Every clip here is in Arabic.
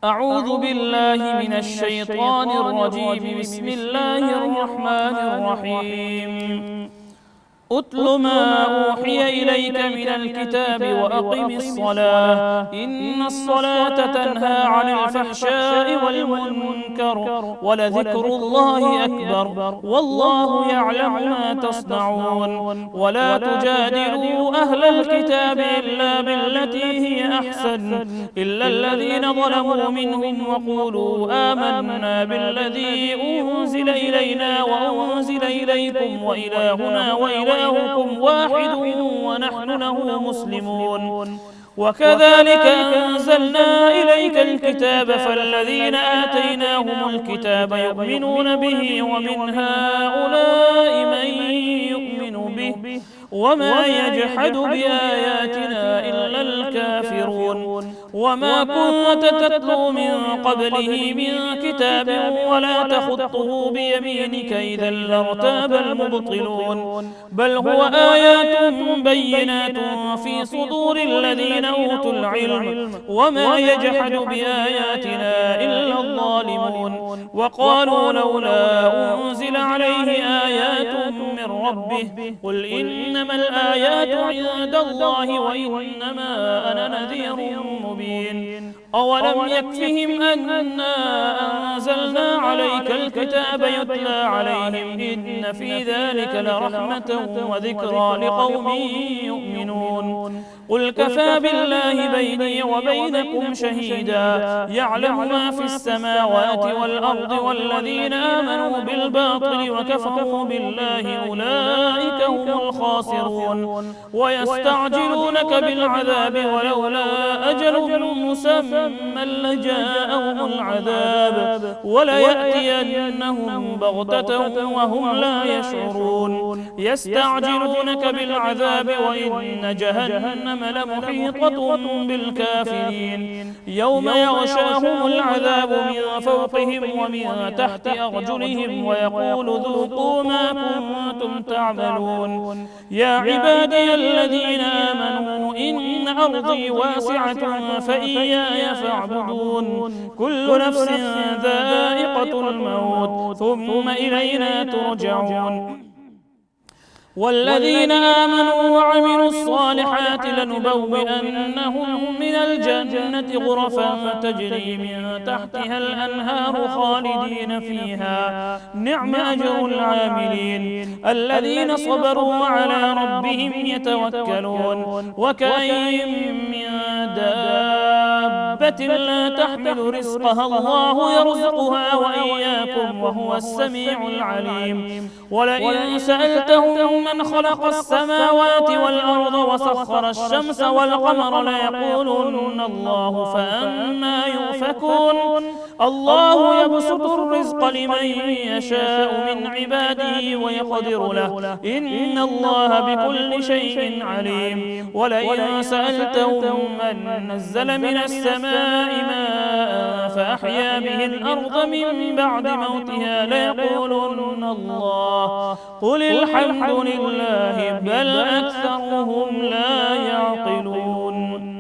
أعوذ بالله من الشيطان الرجيم. بسم الله الرحمن الرحيم. أتل ما أوحي إليك من الكتاب وأقم الصلاة إن الصلاة تنهى عن الفحشاء والمنكر ولذكر الله أكبر والله يعلم ما تصنعون. ولا تجادلوا أهل الكتاب إلا بالتي هي أحسن إلا الذين ظلموا منهم وقولوا آمنا بالذي أنزل إلينا وأنزل إليكم وإلهنا وإلهكم واحد ونحن له مسلمون. وكذلك أنزلنا إليك الكتاب فالذين آتيناهم الكتاب يؤمنون به ومن هؤلاء من يؤمن به وما يجحد بآياتنا إلا الكافرون. وما كنت تتلو من قبله من كتاب ولا تخطه بيمينك إذا لارتاب المبطلون. بل هو آيات بينات في صدور الذين أوتوا العلم وما يجحد بآياتنا إلا الظالمون. وقالوا لولا أنزل عليه آيات من ربه قل إنما الآيات عند الله وإنما أنا نذير مبين. أولم يكفهم أنا أنزلنا عليك الكتاب يتلى عليهم إن في ذلك لرحمة وذكرى لقوم يؤمنون. قل كفى بالله بيني وبينكم شهيدا يعلم ما في السماوات والأرض والذين آمنوا بالباطل وكفروا بالله أولئك هم الخاسرون. ويستعجلونك بالعذاب ولولا أجل مسمى لجاءهم العذاب وليأتينهم بغتة وهم لا يشعرون. يستعجلونك بالعذاب وإن جهنم لمحيطة بالكافرين. يوم يغشاهم العذاب من فوقهم ومن تحت أرجلهم ويقول ذوقوا ما كنتم تعملون. يا عبادي الذين آمنوا إن أرضي واسعة فإياي فاعبدون. كل نفس ذائقة الموت ثم إلينا ترجعون. والذين آمنوا وعملوا الصالحات لنبوئنهم من الجنة غرفا تجري من تحتها الأنهار خالدين فيها نعم أجر العاملين. الذين صبروا وعلى ربهم يتوكلون. وكأين من دابة لا تحمل رزقها الله يرزقها وإياكم وهو السميع العليم. ولئن سألتهم من خلق السماوات والأرض وسخر الشمس والقمر ليقولن الله فأنى يؤفكون. الله يبسط الرزق لمن يشاء من عباده ويقدر له إن الله بكل شيء عليم. ولئن سألتهم من نزل من السماء ماء فأحيا به الأرض من بعد موتها ليقولن الله قل الحمد لله بل أكثرهم لا يعقلون.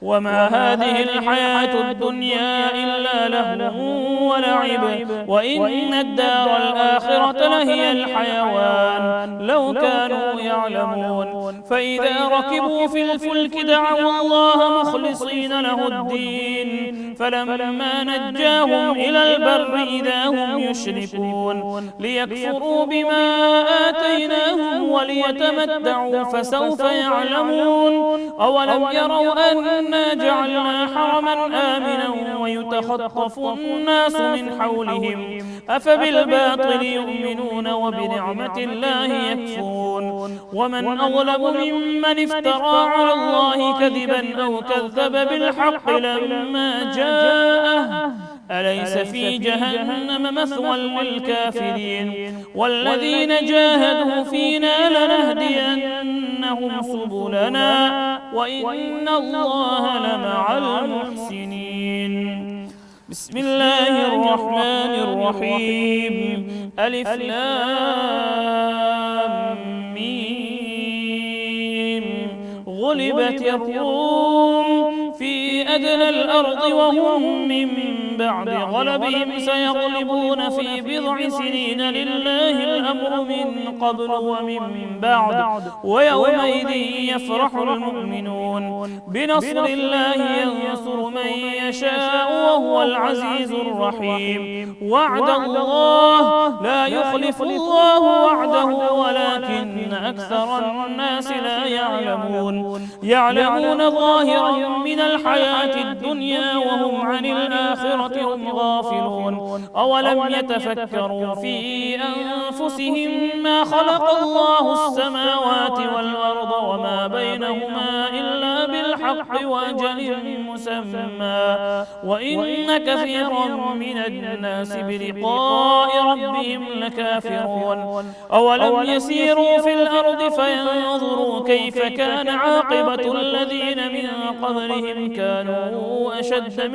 وما هذه الحياة الدنيا إلا لهو ولعب وإن الدار الآخرة لهي الحيوان لو كانوا يعلمون. فإذا ركبوا في الفلك دعوا الله مخلصين له الدين فلما نجاهم إلى البر إذا هم يشركون. ليكفروا بما آتيناهم وليتمتعوا فسوف يعلمون. أولم يروا أنا جعلنا حرما آمنا ويتخطف الناس من حولهم أفبالباطل يؤمنون وبنعمة الله يكفرون. ومن أظلم ممن افترى على الله كذبا أو كذب بالحق لما جاءه أليس في جهنم مثوى للكافرين. والذين جاهدوا فينا لنهدينهم سبلنا وإن الله لمع المحسنين. بسم الله الرحمن الرحيم. ألف لام ميم. غلبت الروم في أدنى الأرض وهم من بعد غلبهم سيغلبون في بضع سنين لله الأمر من قبل ومن بعد ويومئذ يفرح المؤمنون بنصر الله ينصر من يشاء وهو العزيز الرحيم وعد الله لا يخلف الله وعده ولكن أكثر الناس لا يعلمون ظاهرا من الحياة الدنيا وهم عن الآخرة هم غافلون أولم يتفكروا في أنفسهم ما خلق الله السماوات والأرض وما بينهما إلا بالحق وأجل مسمى وإن كثيرا من الناس بلقاء ربهم لكافرون أولم يسيروا في الأرض فينظروا كيف كان عاقبة الذين من قبلهم كانوا أشد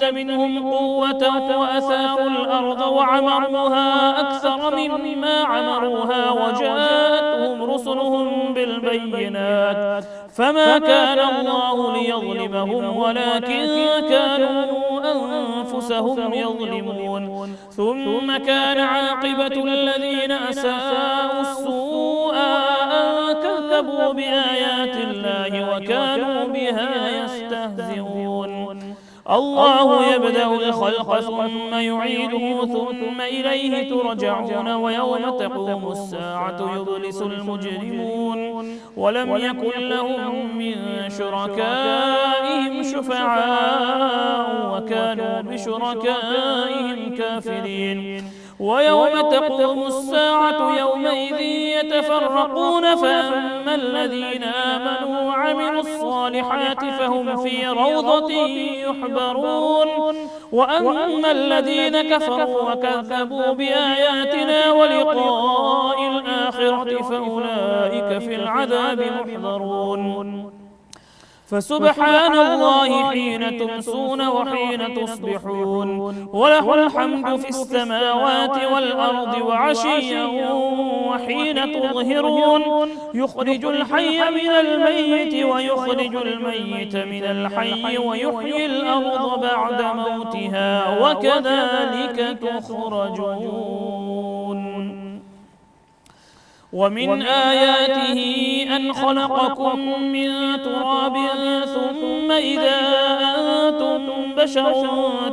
منهم قوة وأثاروا الأرض وعمروها أكثر مما عمروها وجاءتهم رسلهم بالبينات فما كان الله ليظلمهم ولكن كانوا أنفسهم يظلمون ثم كان عاقبة الذين أساءوا السوء أن كذبوا بآيات الله وكانوا بها يستهزئون الله يبدأ الخلق ثم يعيده ثم إليه ترجعون ويوم تقوم الساعة يبلس المجرمون ولم يكن لهم من شركائهم شفعاء وكانوا بشركائهم كافرين ويوم تقوم الساعة يومئذ يتفرقون فأما الذين آمنوا وعملوا الصالحات فهم في روضة يحبرون وأما الذين كفروا وكذبوا بآياتنا ولقاء الآخرة فأولئك في العذاب محضرون فسبحان الله حين تمسون وحين تصبحون وله الحمد في السماوات والأرض وعشيا وحين تظهرون يخرج الحي من الميت ويخرج الميت من الحي ويحيي الأرض بعد موتها وكذلك تخرجون ومن آياته أن خلقكم من تراب ثم إذا أنتم بشر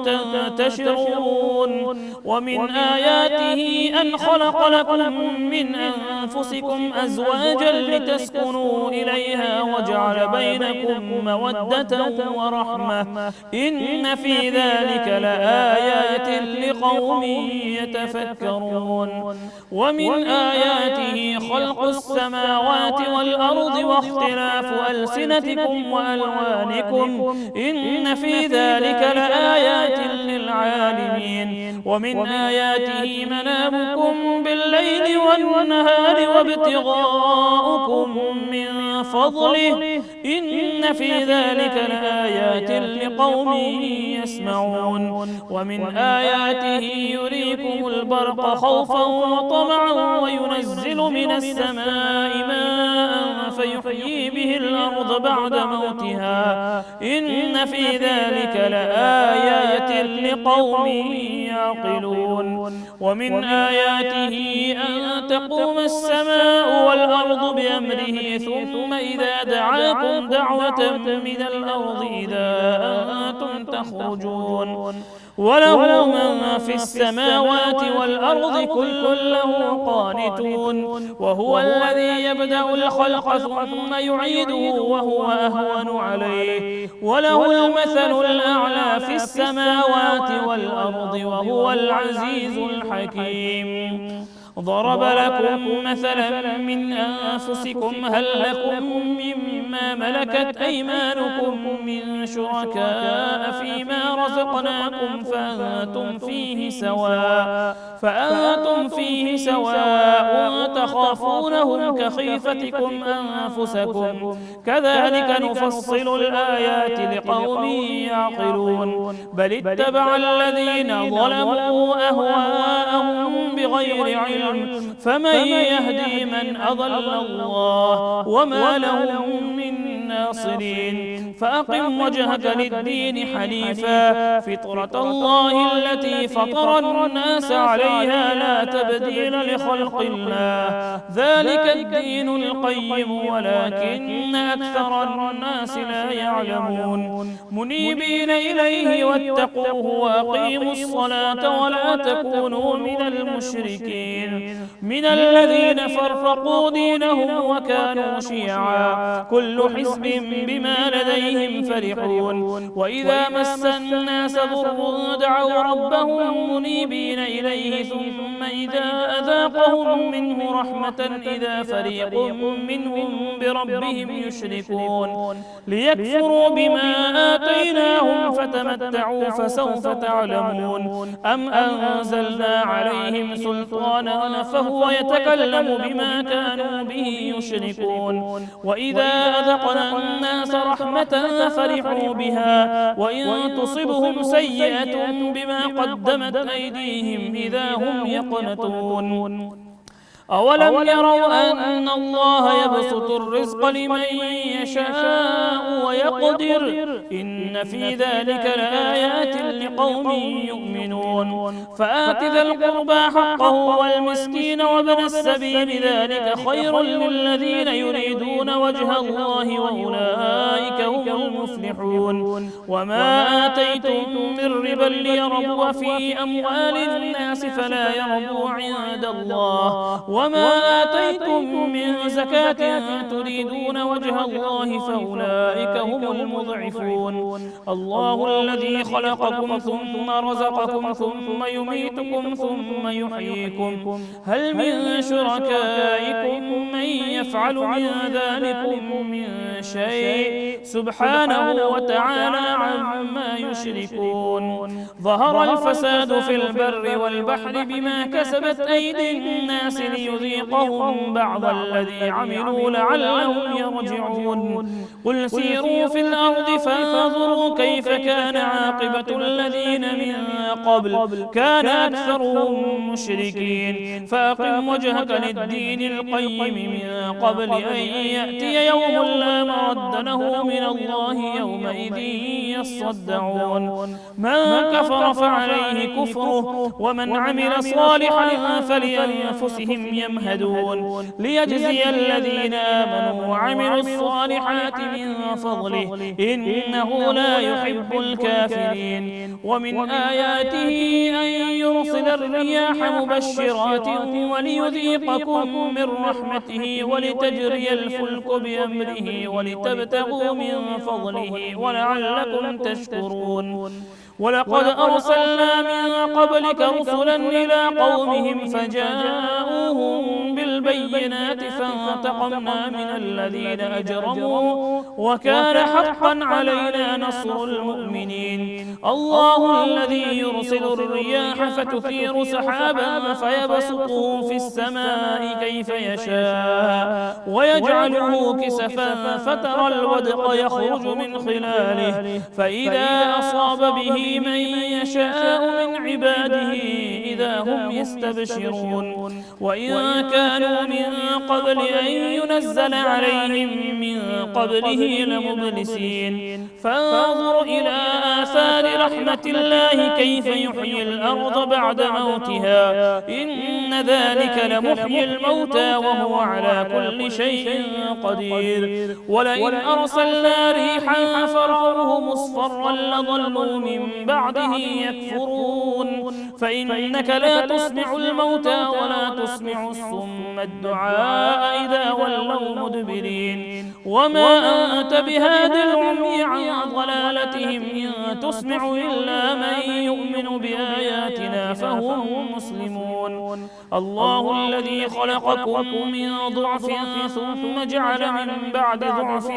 تنتشرون ومن آياته أن خلق لكم من أنفسكم أزواجا لتسكنوا إليها وجعل بينكم مودة ورحمة إن في ذلك لآيات لقوم يتفكرون ومن آياته خلق السماوات والأرض واختلاف ألسنتكم وألوانكم إن في ذلك لآيات للعالمين ومن آياته منامكم بالليل والنهار وابتغاؤكم من فضله إن في ذلك لآيات لقوم يسمعون ومن آياته يريكم البرق خوفا وطمعا وينزل من السماء ماء فيحيي به الأرض بعد موتها إن في ذلك لآيات لقوم يعقلون ومن آياته أن تقوم السماء والأرض بأمره ثم إذا دعاكم دعوة من الأرض إذا أنتم تخرجون وله من في السماوات والأرض كل له قانتون وهو الذي يبدأ الخلق ثم يعيده وهو أهون عليه وله المثل الأعلى في السماوات والأرض وهو العزيز الحكيم ضرب لكم مثلا من أنفسكم هل لكم مما ملكت أيمانكم من شركاء فيما رزقناكم فأنتم فيه سواء تخافونهم كخيفتكم أنفسكم كذلك نفصل الآيات لقوم يعقلون بل اتبع الذين ظلموا أهواءهم بغير علم فمن يهدي من أضل الله وما لهم من الناصرين. فأقم وجهك للدين حنيفا فطرة الله التي فطر الناس عليها لا تبديل لخلق الله ذلك الدين القيم ولكن أكثر الناس لا يعلمون. منيبين إليه واتقوه وأقيموا الصلاة ولا تكونوا من المشركين من الذين فرقوا دينهم وكانوا شيعا كل حزب بما لديهم فرحون. وإذا مس الناس ضر دعوا ربهم منيبين إليه ثم إذا أذاقهم منه رحمة إذا فريق منهم بربهم يشركون ليكفروا بما آتيناهم فتمتعوا فسوف تعلمون. أم أنزلنا عليهم سلطانا فهو يتكلم بما كانوا به يشركون. وإذا أذقنا الناس رحمة فرحوا بها وإن تصبهم سيئة بما قدمت أيديهم إذا هم يقنطون. أولم يروا أن الله يبسط الرزق لمن يشاء ويقدر إن في ذلك لآيات لقوم يؤمنون. فآت ذا القربى حقه والمسكين وابن السبيل ذلك خير للذين يريدون وجه الله وأولئك هم المفلحون. وما آتيتم من ربا ليربو في أموال الناس فلا يربو عند الله وما آتيتم من زكاة تريدون وجه الله فأولئك هم المضعفون. الله الذي خلقكم ثم رزقكم ثم يميتكم ثم يحييكم هل من شركائكم من يفعل من ذلكم من شيء سبحانه وتعالى عما يشركون. ظهر الفساد في البر والبحر بما كسبت أيدي الناس ليذيقهم بعض الذي عملوا لعلهم يرجعون. قل سيروا في الأرض فانظروا كيف كان عاقبة الذين من قبل كان أكثرهم مشركين. فأقم وجهك للدين القيم من قبل أن يأتي يوم لا مرد له من الله يومئذ يصدعون. من كفر فعليه كفره ومن عمل صالحا فلأنفسهم يمهدون ليجزي الذين آمنوا وعملوا الصالحات من فضله إنه لا يحب الكافرين. ومن آياته أن يرسل الرياح مبشرات وليذيقكم من رحمته ولتجري الفلك بأمره ولتبتغوا من فضله ولعلكم تشكرون. ولقد أرسلنا من قبلك رسلا إلى قومهم فجاءوهم بالبينات فانتقمنا من الذين أجرموا وكان حقا علينا نصر المؤمنين. الله الذي يرسل الرياح فتثير سحابا فيبسطه في السماء كيف يشاء ويجعله كسفا فترى الودق يخرج من خلاله فإذا أصاب به من يشاء من عباده إذا هم يستبشرون. وإن كانوا من قبل أن ينزل عليهم من قبله لمبلسين. فانظر إلى آثار رحمة الله كيف يحيي الأرض بعد موتها إن ذلك لمحيي الموتى وهو على كل شيء قدير. ولئن أرسلنا ريحا فرأوه مصفرا لظلوا من بعده يكفرون. فإنك لا تسمع الموتى ولا تسمع الصم الدعاء إذا ولوا مدبرين. وما أنت بهاد العمي عن ضلالتهم إن تسمع إلا من يؤمن بآياتنا فهم مسلمون. الله الذي خلقكم من ضعف ثم جعل من بعد ضعف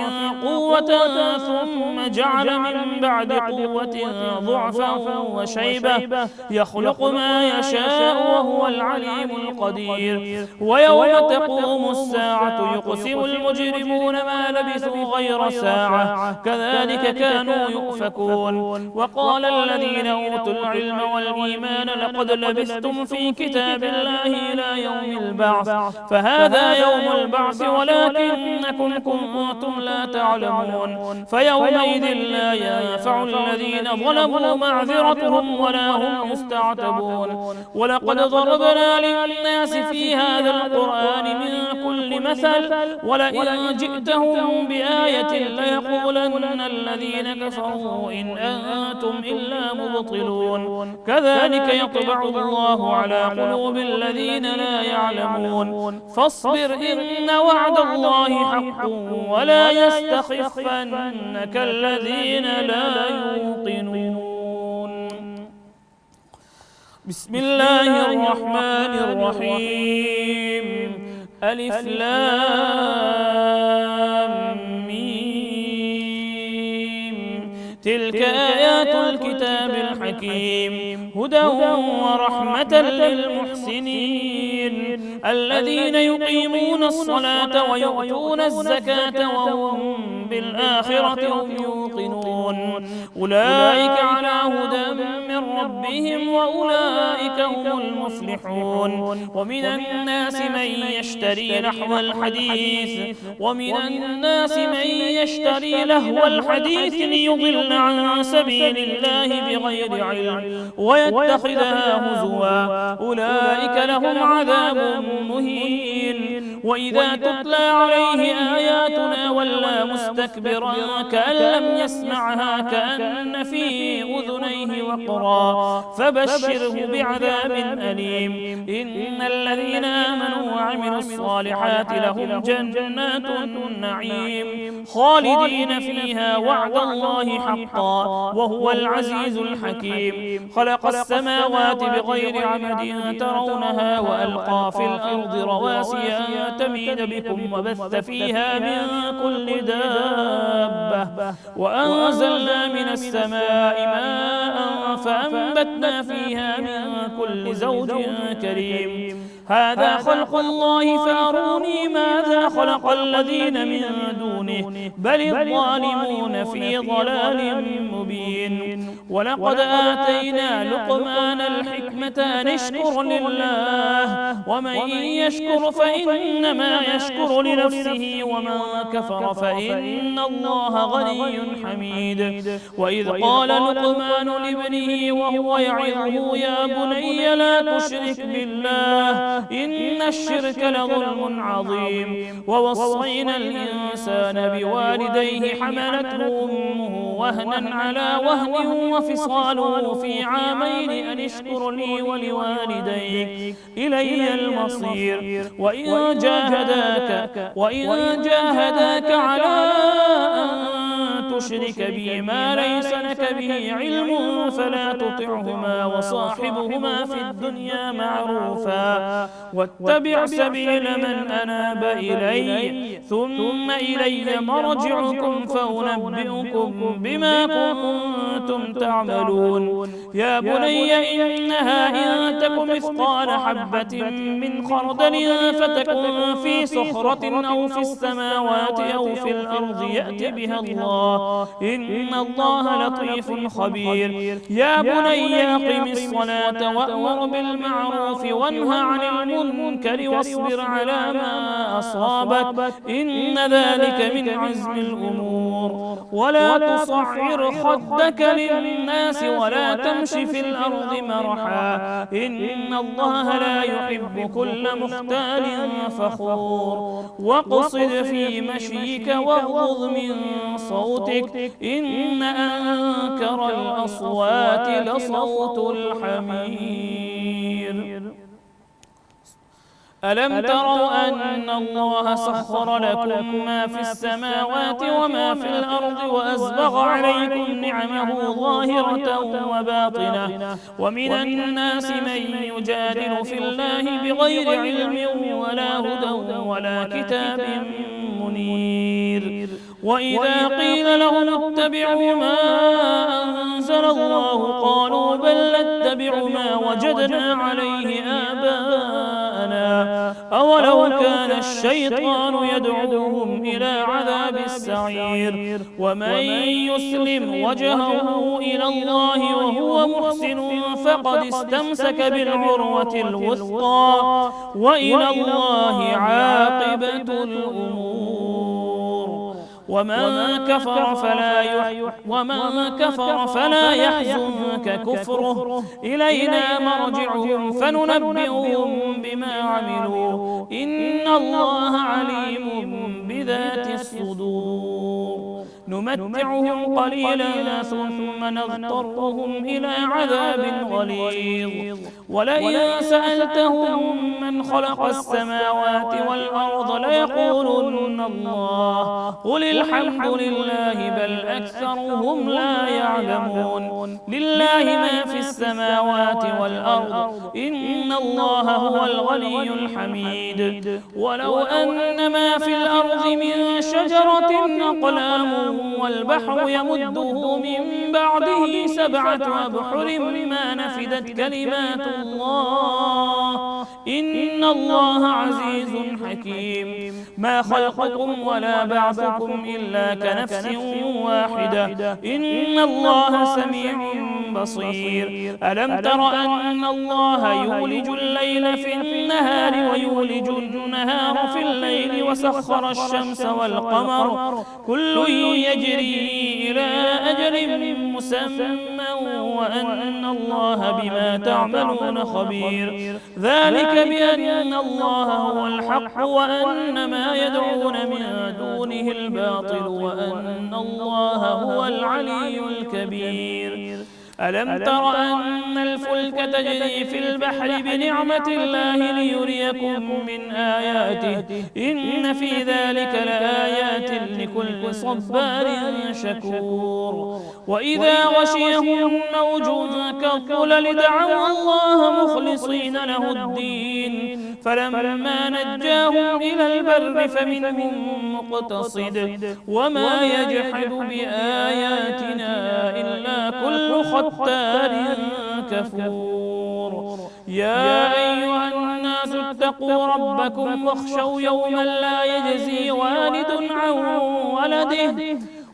قوة ثم جعل من بعد قوة ضعفا وشيبة يخلق ما يشاء وهو العليم القدير. ويوم تقوم الساعة يقسم المجرمون ما لبثوا غير ساعة كذلك كانوا يؤفكون. يؤفكون. وقال الذين أوتوا العلم والإيمان لقد لبثتم في كتاب الله إلى يوم البعث فهذا يوم البعث ولكنكم كنتم لا تعلمون. فيومئذ لا ينفع الذين ظلموا معذرتهم ولا هم يستعتبون. ولقد ضربنا للناس في هذا القرآن من كل مثل ولئن جئتهم بآية ليقولن الذين كفروا إن أنتم إلا مبطلون. كذلك يطبع الله على قلوب الذين لا يعلمون. فاصبر إن وعد الله حق ولا يستخفنك الذين لا يوقنون. بسم الله الرحمن الرحيم. ألف لام ميم. تلك آيات الكتاب الحكيم هدى ورحمة للمحسنين الذين يقيمون الصلاة ويؤتون الزكاة وهم بالآخرة هم يوقنون. أولئك على هدى من ربهم وأولئك هم المفلحون. ومن الناس من يشتري لهو الحديث ليضل عن سبيل الله بغير علم ويتخذها هزوا أولئك لهم عذاب مهين. وإذا تتلى عليه آياتنا ولى مستكبرا كأن لم يسمعها كأن في أذنيه وقرا فبشره بعذاب أليم. إن الذين آمنوا وعملوا الصالحات لهم جنات النعيم خالدين فيها وعد الله حقا وهو العزيز الحكيم. خلق السماوات بغير عمد ترونها وألقى في الأرض رواسي أن تميد بكم وبث فيها من كل دابة وأنزلنا من السماء ماء فأنبتنا فيها من كل زوج كريم. هذا خلق الله فأروني ماذا خلق الذين من دونه بل الظالمون في ضلال مبين. ولقد آتينا لقمان الحكمة أن اشكر لله ومن يشكر فإنما يشكر لنفسه ومن كفر فإن الله غني حميد. وإذ قال لقمان لابنه وهو يعظه يا بني لا تشرك بالله إن الشرك لظلم عظيم. ووصينا الإنسان بوالديه حملته أمه وهنا على وهن وفصاله في عامين أن اشكر لي ولوالديك إلي المصير. وإن جاهداك على أن تشرك بي ما ليس لك به علم فلا تطعهما وصاحبهما في الدنيا معروفا واتبع سبيل من أناب إلي ثم إلي مرجعكم فأنبئكم بما كنتم تعملون. يا بني إنها إن تك مثقال حبة من خردل فتكن في صخرة أو في السماوات أو في الأرض يأت بها الله إن الله لطيف خبير. يا بني أقم الصلاة وأمر بالمعروف وانهى عن المنكر واصبر على ما أصابك إن ذلك من عزم الأمور. ولا تصعر خدك للناس ولا تمش في الأرض مرحا إن الله لا يحب كل مختال فخور. واقصد في مشيك واغضض من صوتك إن أنكر الأصوات لصوت الحمير. ألم تروا أن الله سخر لكم ما في السماوات وما في الأرض وأسبغ عليكم نعمه ظاهرة وباطنة ومن الناس من يجادل في الله بغير علم ولا هدى ولا كتاب منير. وإذا قيل لهم اتبعوا ما أنزل الله قالوا بل نتبع ما وجدنا عليه آباءنا ربانا أولو كان الشيطان يدعوهم إلى عذاب السعير ومن يسلم وجهه إلى الله وهو محسن فقد استمسك بالعروة الوثقى وإلى الله عاقبة الأمور ومن كفر فلا يحزنك كفره إلينا مرجعهم فننبئهم بما عملوا إن الله عليم بذات الصدور نمتعهم قليلا ثم نضطرهم إلى عذاب غليظ ولئن سألتهم من خلق السماوات والأرض ليقولن الله قل الحمد لله بل أكثرهم لا يعلمون لله ما في السماوات والأرض إن الله هو الغني الحميد ولو أن ما في الأرض من شجرة أقلام والبحر يمده من بعده 7 أبحر ما نفدت كلمات الله إن الله عزيز حكيم ما خلقكم ولا بعثكم إلا كنفس واحدة إن الله سميع بصير ألم تر أن الله يولج الليل في النهار ويولج النهار في الليل وسخر الشمس والقمر كل يجري إلى أجل مسمى وأن الله بما تعملون خبير ذلك بأن الله هو الحق وأن ما يدعون من دونه الباطل وأن الله هو العلي الكبير ألم تر أن الفلك تجري في البحر بنعمة الله ليريكم من آياته إن في ذلك لآيات لكل صبار شكور وإذا غشيهم موج كالظلل دعوا الله مخلصين له الدين فلما نجاهم إلى البر فمنهم مقتصد وما يجحد بآياتنا إلا كل ختار كفور يا أيها الناس اتقوا ربكم واخشوا يوما لا يجزي والد عن ولده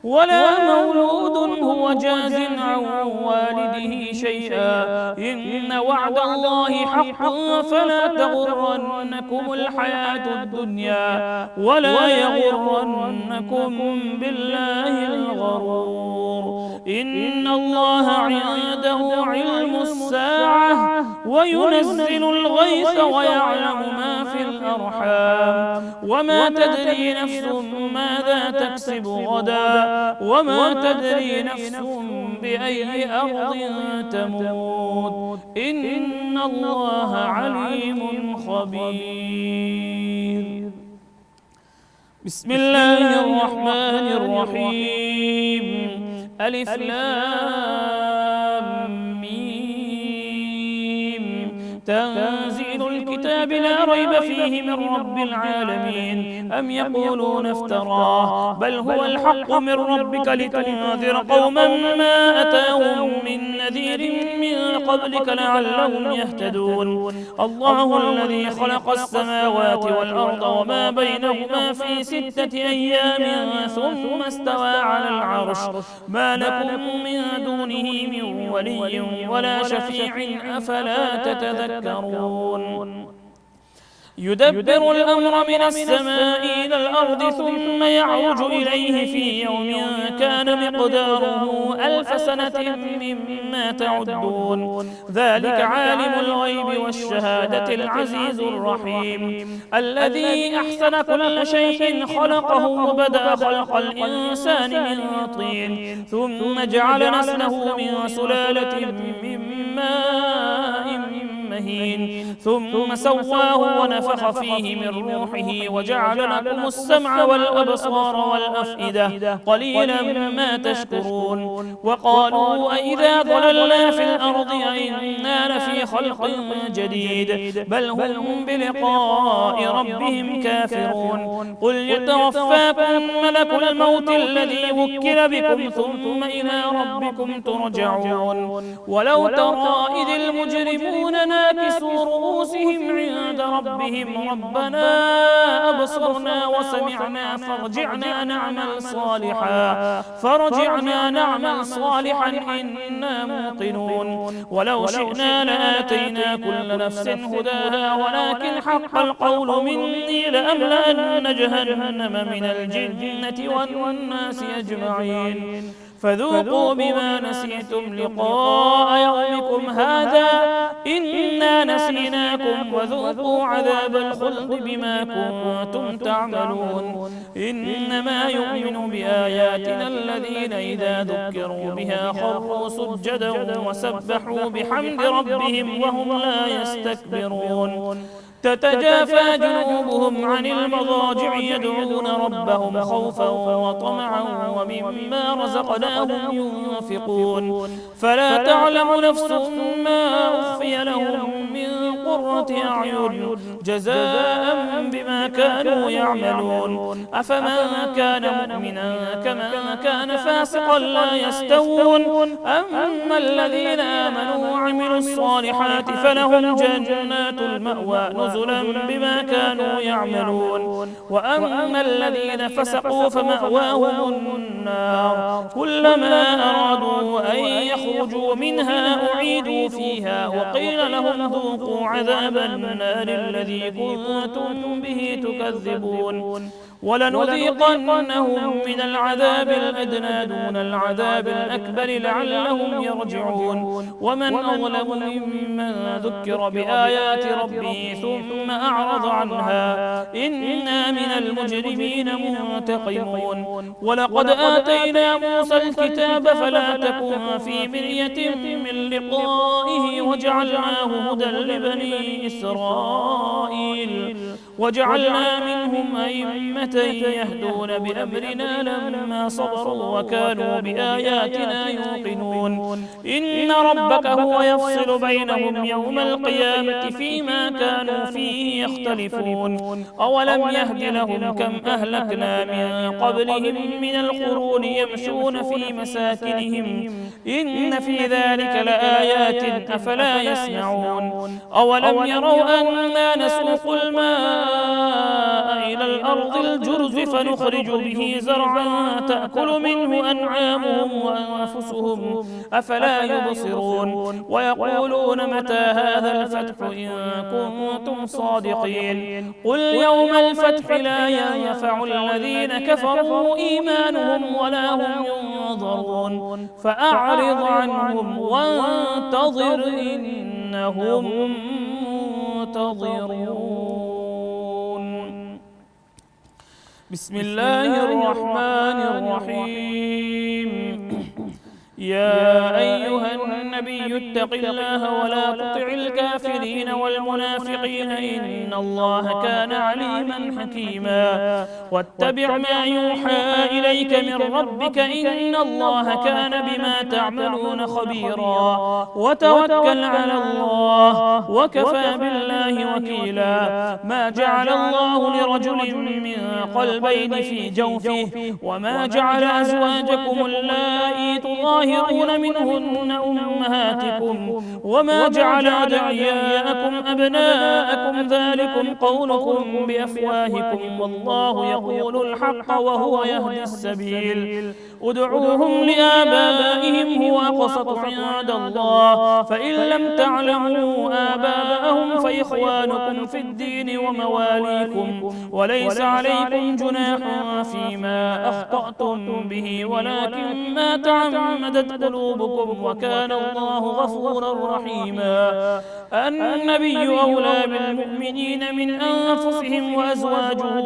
ولا مولود هو جاز عن والده شيئا إن وعد الله حق فلا تغرنكم الحياة الدنيا ولا يغرنكم بالله الغرور إن الله عنده علم الساعة وينزل الغيث ويعلم ما في الأرحام وما تدري نفس ماذا تكسب غدا وما تدري نفس بأي أرض تموت إن الله عليم خبير بسم الله الرحمن الرحيم ألف لام ميم تنزيل الكتاب لا ريب فيه من رب العالمين أم يقولون افتراه بل هو الحق من ربك لتنذر قوما ما أتاهم من نذير من قبلك لعلهم يهتدون الله الذي خلق السماوات والأرض وما بينهما في 6 أيام ثم استوى على العرش ما لكم من دونه من ولي ولا شفيع أفلا تتذكرون يدبر الأمر من السماء إلى الأرض ثم يعرج إليه في يوم كان مقداره 1000 سنة مما تعدون ذلك عالم الغيب والشهادة العزيز الرحيم الذي أحسن كل شيء خلقه وبدأ خلق الإنسان من طين ثم جعل نسله من سلالة من ماء مهين ثم سواه ونفخ فيه من روحه وجعل لكم السمع والأبصار والأفئدة قليلا ما تشكرون وقالوا أئذا ضللنا في الأرض أئنا لفي خلق جديد بل هم بلقاء ربهم كافرون قل يتوفاكم ملك الموت الذي وكل بكم ثم إلى ربكم ترجعون ولو ترى إذ المجرمون ناكسوا رؤوسهم عند ربهم ربنا أبصرنا وسمعنا فارجعنا نعمل صالحا إنا موقنون ولو شئنا لآتينا كل نفس هداها ولكن حق القول مني لأملأن جهنم من الجنة والناس أجمعين فذوقوا بما نسيتم لقاء يومكم هذا إنا نسيناكم وذوقوا عذاب الخلد بما كنتم تعملون إنما يؤمن بآياتنا الذين إذا ذكروا بها خروا سجدا وسبحوا بحمد ربهم وهم لا يستكبرون تتجافى جنوبهم عن المضاجع يدعون ربهم خوفا وطمعا ومما رزقناهم ينفقون فلا تعلم نفس ما أخفي لهم من قرة أعين جزاء بما كانوا يعملون أفمن كان مؤمنا كمن كان فاسقا لا يستوون أما الذين آمنوا وعملوا الصالحات فلهم جنات المأوى نزلا بما كانوا يعملون وأما الذين فسقوا فمأواهم النار كلما أرادوا أن يخرجوا منها أعيدوا فيها وقيل لهم ذوقوا عذاب النار الذي كنتم به تكذبون ولنذيقنهم من العذاب الأدنى دون العذاب الأكبر لعلهم يرجعون ومن أظلم ممن ذكر بآيات ربه ثم أعرض عنها إنا من المجرمين منتقمون ولقد آتينا موسى الكتاب فلا تكن في مرية من لقائه وجعلناه هدى لبني إسرائيل وجعلنا منهم أئمة يهدون بأمرنا لما صبروا وكانوا بآياتنا يوقنون إن ربك هو يفصل بينهم يوم القيامة فيما كانوا فيه يختلفون أولم يهد لهم كم أهلكنا من قبلهم من القرون يمشون في مساكنهم إن في ذلك لآيات أفلا يسمعون أولم يروا أنا نسوق الماء إلى الأرض الجرز فنخرج به زرعا تأكل منه أنعامهم وأنفسهم أفلا يبصرون ويقولون متى هذا الفتح إن كنتم صادقين قل يوم الفتح لا ينفع الذين كفروا إيمانهم ولا هم ينظرون فأعرض عنهم وانتظر إنهم منتظرون بسم الله الرحمن الرحيم يا أيها النبي اتق الله ولا تطع الكافرين والمنافقين إن الله كان عليما حكيما واتبع ما يوحى إليك من ربك إن الله كان بما تعملون خبيرا وتوكل على الله وكفى بالله وكيلا ما جعل الله لرجل من قلبين في جوفه وما جعل أزواجكم اللائي تظاهرون منهن أمهاتكم وما جعل أدعياءكم أبناءكم ذلكم قولكم بأفواهكم والله يقول الحق وهو يهدي السبيل ادعوهم لآبائهم هو أقسط عند الله فإن لم تعلموا آباءهم فإخوانكم في الدين ومواليكم وليس عليكم جناح فيما أخطأتم به ولكن ما تعمدت قلوبكم وكان الله غفورا رحيما النبي أولى بالمؤمنين من أنفسهم وأزواجه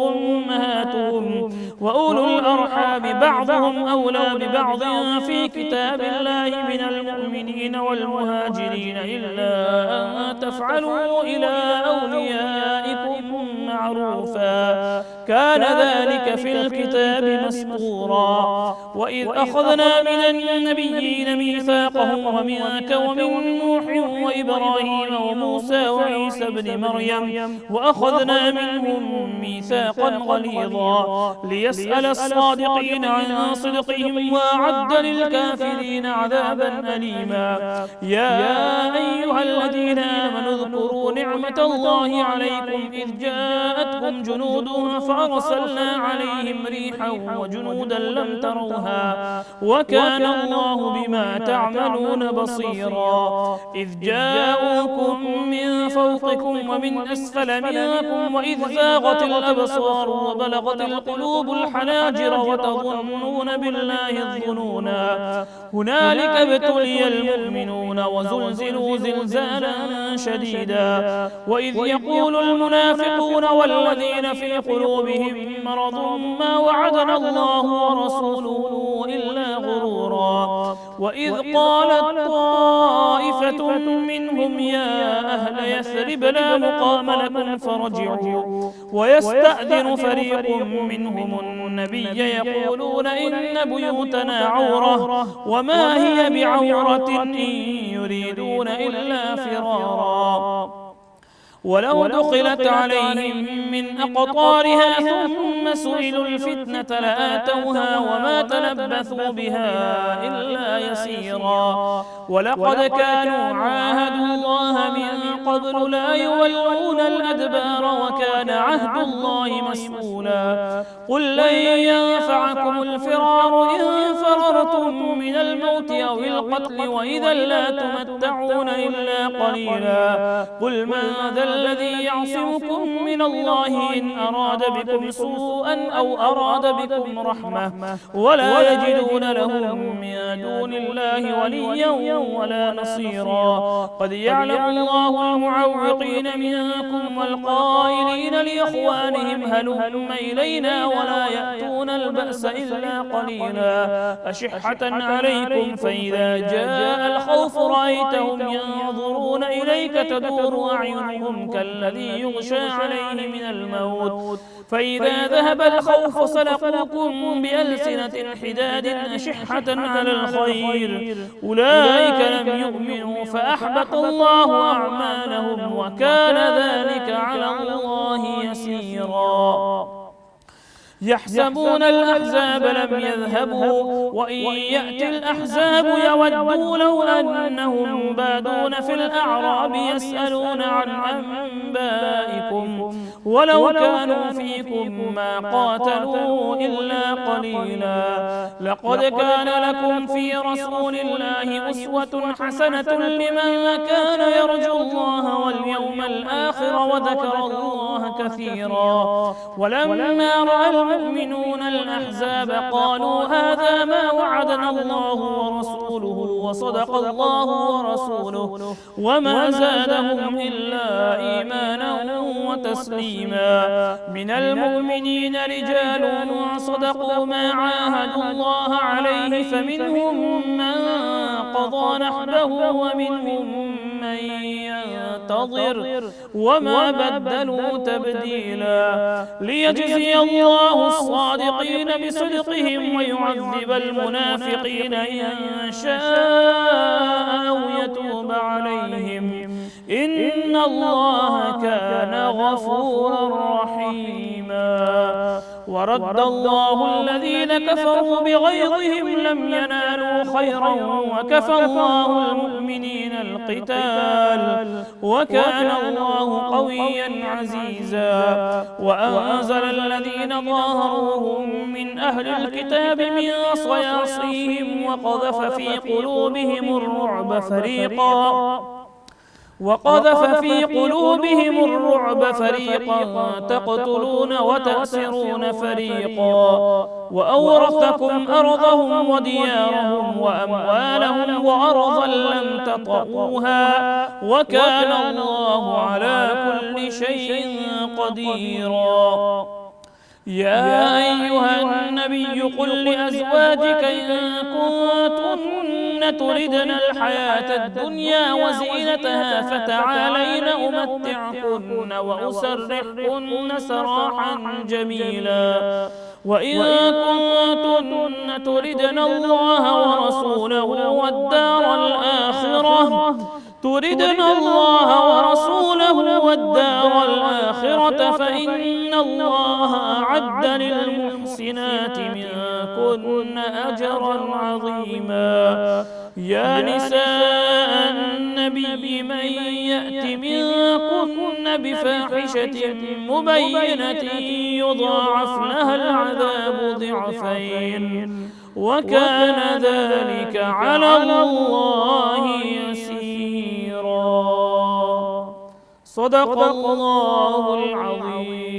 أمهاتهم وأولو الأرحام بعضهم أولى ببعض في كتاب الله من المؤمنين والمهاجرين إلا أن تفعلوا إلى أوليائكم معروفا كان ذلك في الكتاب مسطورا وإذ أخذنا من النبيين ميثاقهم ومنك ومن نوح وإبراهيم وموسى وعيسى ابن مريم وأخذنا منهم ميثاقا غليظا ليسأل الصادقين عن صدقهم وأعد للكافرين عذابا أليما يا أيها الذين آمنوا اذكروا نعمة الله عليكم إذ جاءتكم جنود فأرسلنا عليهم ريحا وجنودا لم تروها وكان الله بما تعملون بصيرا إذ جاءوكم من فوقكم ومن أسفل منكم وإذ زاغت الأبصار وبلغت القلوب الحناجر وتظنون بالله الظنونا هنالك ابتلي المؤمنون وزلزلوا زلزالا شديدا وإذ يقول المنافقون والذين في قلوبهم مرض ما وعدنا الله ورسوله إلا غرورا وإذ قالت طائفة منهم يا أهل يثرب لا مقام لكم فارجعوا ويستأذن فريق منهم النبي يقولون إن بيوتنا عورة وما هي بعورة إن يريدون إلا فرارا ولو دخلت عليهم من أقطارها ثم سئلوا الفتنة لآتوها وما تلبثوا بها إلا يسيرا ولقد كانوا عاهدوا الله من قبل لا يولون الأدبار وكان عهد الله مسؤولا قل لن ينفعكم الفرار إن فررتم من الموت أو القتل وإذا لا تمتعون إلا قليلا قل من ذا الذي يعصمكم من الله إن أراد بكم سوءا أو أراد بكم رحمة ولا يجدون لهم من دون الله وليا ولا نصيرا قد يعلم الله المعوقين منكم والقائلين لإخوانهم هلم إلينا ولا يأتون البأس إلا قليلا أشحة عليكم فإذا جاء الخوف رأيتهم ينظرون إليك تدور أعينهم كالذي يغشى عليه من الموت فإذا ذهب الخوف سلقوكم بألسنة حداد أشحة على الخير أولئك لم يؤمنوا فأحبط الله أعمالهم وكان ذلك على الله يسيرا يحسبون الأحزاب لم يذهبوا وإن يأتي الأحزاب يودوا لو أنهم بادون في الأعراب يسألون عن أنبائكم ولو كانوا فيكم ما قاتلوا إلا قليلا لقد كان لكم في رسول الله أسوة حسنة لمن كان يرجو الله واليوم الآخر وذكر الله كثيرا ولما رأى المؤمنون الأحزاب قالوا هذا ما وعدنا الله ورسوله وصدق الله ورسوله وما زادهم إلا إيمانا وتسليما من المؤمنين رجال صدقوا ما عاهدوا الله عليه فمنهم من قضى نحبه ومنهم من ينتظر وما بدلوا تبديلا ليجزي الله الصادقين بصدقهم ويعذب المنافقين إن شاء أو يتوب عليهم إن الله كان غفورا رحيما ورد الله الذين كفروا بغيظهم لم ينالوا خيرا وكفى الله المؤمنين القتال وكان الله قويا عزيزا وأنزل الذين ظاهروهم من أهل الكتاب من صياصيهم وقذف في قلوبهم الرعب فريقا تقتلون وتأسرون فريقا وأورثكم أرضهم وديارهم وأموالهم وأرضا لم تطئوها وكان الله على كل شيء قديرا يا أيها النبي قل لأزواجك إن كنتن تردن الحياة الدنيا وزينتها فتعالين أمتعكن وأسرحكن سراحا جميلا وإن كنتن تردن الله ورسوله والدار الآخرة فإن الله أعد للمحسنات منكن أجرا عظيما. يا نساء النبي من يأت منكن بفاحشة مبينة يضاعف لها العذاب ضعفين وكان ذلك على الله يسيرا. صدق الله العظيم.